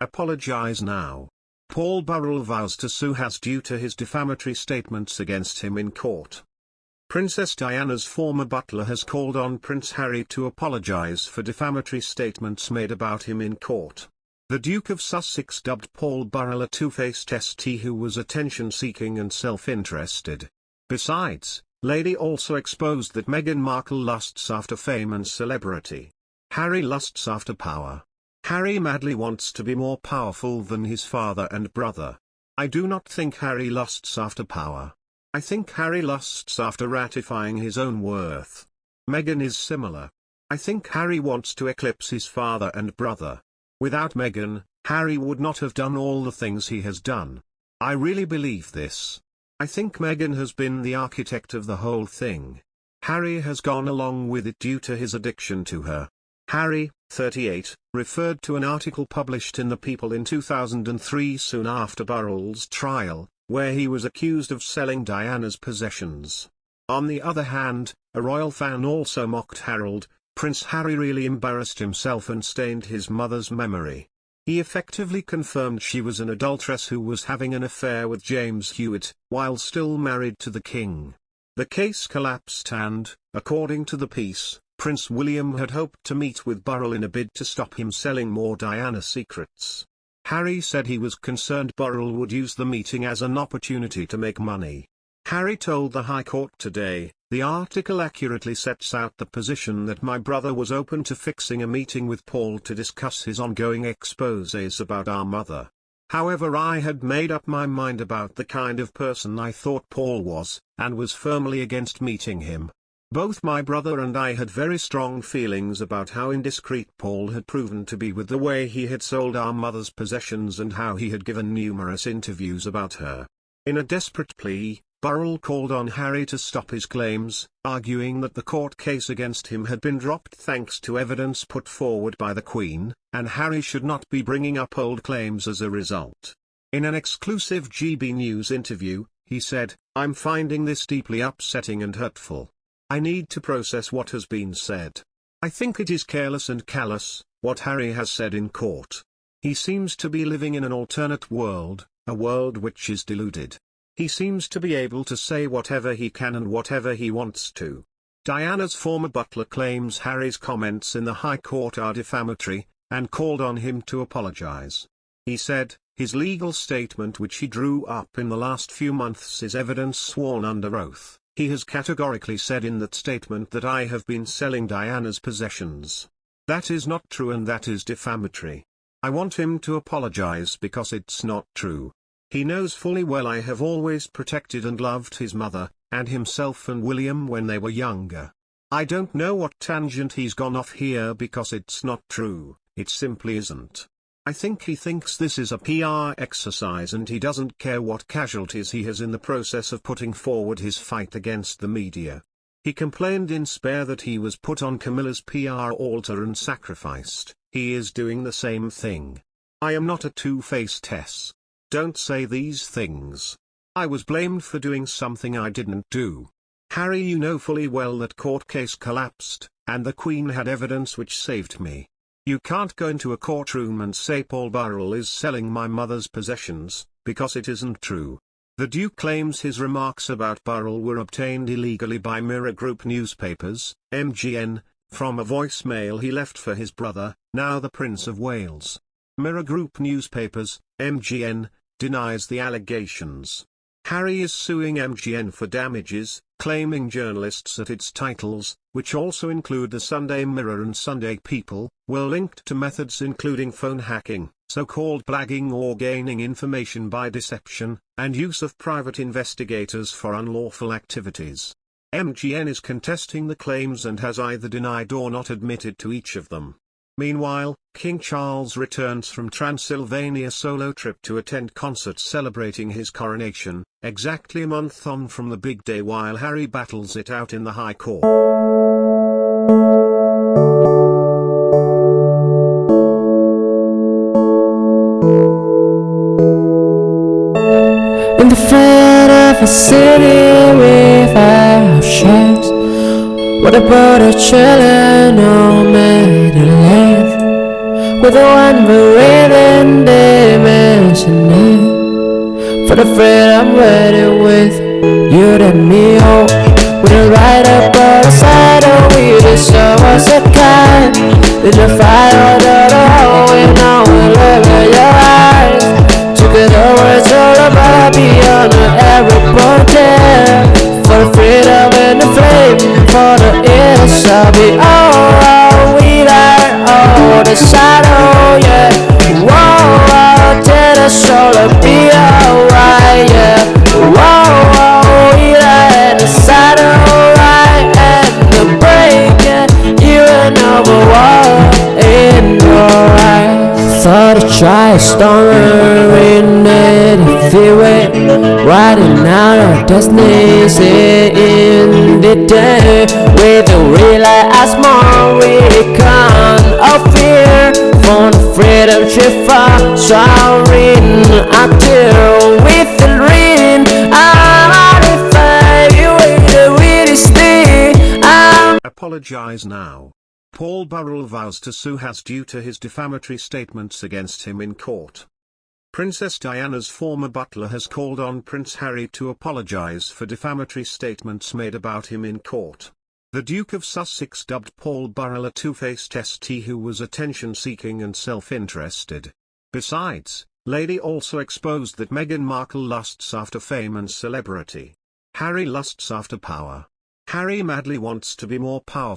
Apologize now. Paul Burrell vows to sue Has due to his defamatory statements against him in court. Princess Diana's former butler has called on Prince Harry to apologize for defamatory statements made about him in court. The Duke of Sussex dubbed Paul Burrell a two-faced ST who was attention-seeking and self-interested. Besides, Lady also exposed that Meghan Markle lusts after fame and celebrity. Harry lusts after power. Harry madly wants to be more powerful than his father and brother. I do not think Harry lusts after power. I think Harry lusts after ratifying his own worth. Meghan is similar. I think Harry wants to eclipse his father and brother. Without Meghan, Harry would not have done all the things he has done. I really believe this. I think Meghan has been the architect of the whole thing. Harry has gone along with it due to his addiction to her. Harry, 38, referred to an article published in The People in 2003 soon after Burrell's trial, where he was accused of selling Diana's possessions. On the other hand, a royal fan also mocked Harold. Prince Harry really embarrassed himself and stained his mother's memory. He effectively confirmed she was an adulteress who was having an affair with James Hewitt, while still married to the king. The case collapsed and, according to the piece, Prince William had hoped to meet with Burrell in a bid to stop him selling more Diana secrets. Harry said he was concerned Burrell would use the meeting as an opportunity to make money. Harry told the High Court today, "The article accurately sets out the position that my brother was open to fixing a meeting with Paul to discuss his ongoing exposés about our mother. However, I had made up my mind about the kind of person I thought Paul was, and was firmly against meeting him. Both my brother and I had very strong feelings about how indiscreet Paul had proven to be with the way he had sold our mother's possessions and how he had given numerous interviews about her." In a desperate plea, Burrell called on Harry to stop his claims, arguing that the court case against him had been dropped thanks to evidence put forward by the Queen, and Harry should not be bringing up old claims as a result. In an exclusive GB News interview, he said, "I'm finding this deeply upsetting and hurtful. I need to process what has been said. I think it is careless and callous, what Harry has said in court. He seems to be living in an alternate world, a world which is deluded. He seems to be able to say whatever he can and whatever he wants to." Diana's former butler claims Harry's comments in the High Court are defamatory, and called on him to apologize. He said, his legal statement which he drew up in the last few months is evidence sworn under oath. He has categorically said in that statement that I have been selling Diana's possessions. That is not true and that is defamatory. I want him to apologize because it's not true. He knows fully well I have always protected and loved his mother, and himself and William when they were younger. I don't know what tangent he's gone off here because it's not true, it simply isn't. I think he thinks this is a PR exercise and he doesn't care what casualties he has in the process of putting forward his fight against the media. He complained in Spare that he was put on Camilla's PR altar and sacrificed. He is doing the same thing. I am not a two-faced Tess. Don't say these things. I was blamed for doing something I didn't do. Harry, you know fully well that court case collapsed, and the Queen had evidence which saved me. You can't go into a courtroom and say Paul Burrell is selling my mother's possessions, because it isn't true. The Duke claims his remarks about Burrell were obtained illegally by Mirror Group newspapers, MGN, from a voicemail he left for his brother, now the Prince of Wales. Mirror Group newspapers, MGN, denies the allegations. Harry is suing MGN for damages, claiming journalists at its titles, which also include the Sunday Mirror and Sunday People, were linked to methods including phone hacking, so-called blagging or gaining information by deception, and use of private investigators for unlawful activities. MGN is contesting the claims and has either denied or not admitted to each of them. Meanwhile, King Charles returns from Transylvania solo trip to attend concerts celebrating his coronation, exactly a month on from the big day while Harry battles it out in the High Court. In the front of a city without shoes, with a border chillin' on Madeline, with a one breathing afraid I'm waiting with you and me, oh. We don't ride up on the side, oh, we just show us a kind. Did you find out the hole, we know we look at your eyes. Took it over, it's all about beyond the airport there. For the freedom and the flame, for the inner shall be all we like, oh, the shadow, yeah. Whoa, tell the soul to be alright, yeah. Whoa, we like the shadow, right, and the breaking, even over what in your eyes. Thought I'd try a storm in the freeway, riding out our destinies in the day. With a relay as more recon of fear, from the freedom shift far, soaring until with the ring. Apologize now. Paul Burrell vows to sue Has due to his defamatory statements against him in court. Princess Diana's former butler has called on Prince Harry to apologize for defamatory statements made about him in court. The Duke of Sussex dubbed Paul Burrell a two-faced ST who was attention-seeking and self-interested. Besides, Lady also exposed that Meghan Markle lusts after fame and celebrity. Harry lusts after power. Harry madly wants to be more powerful.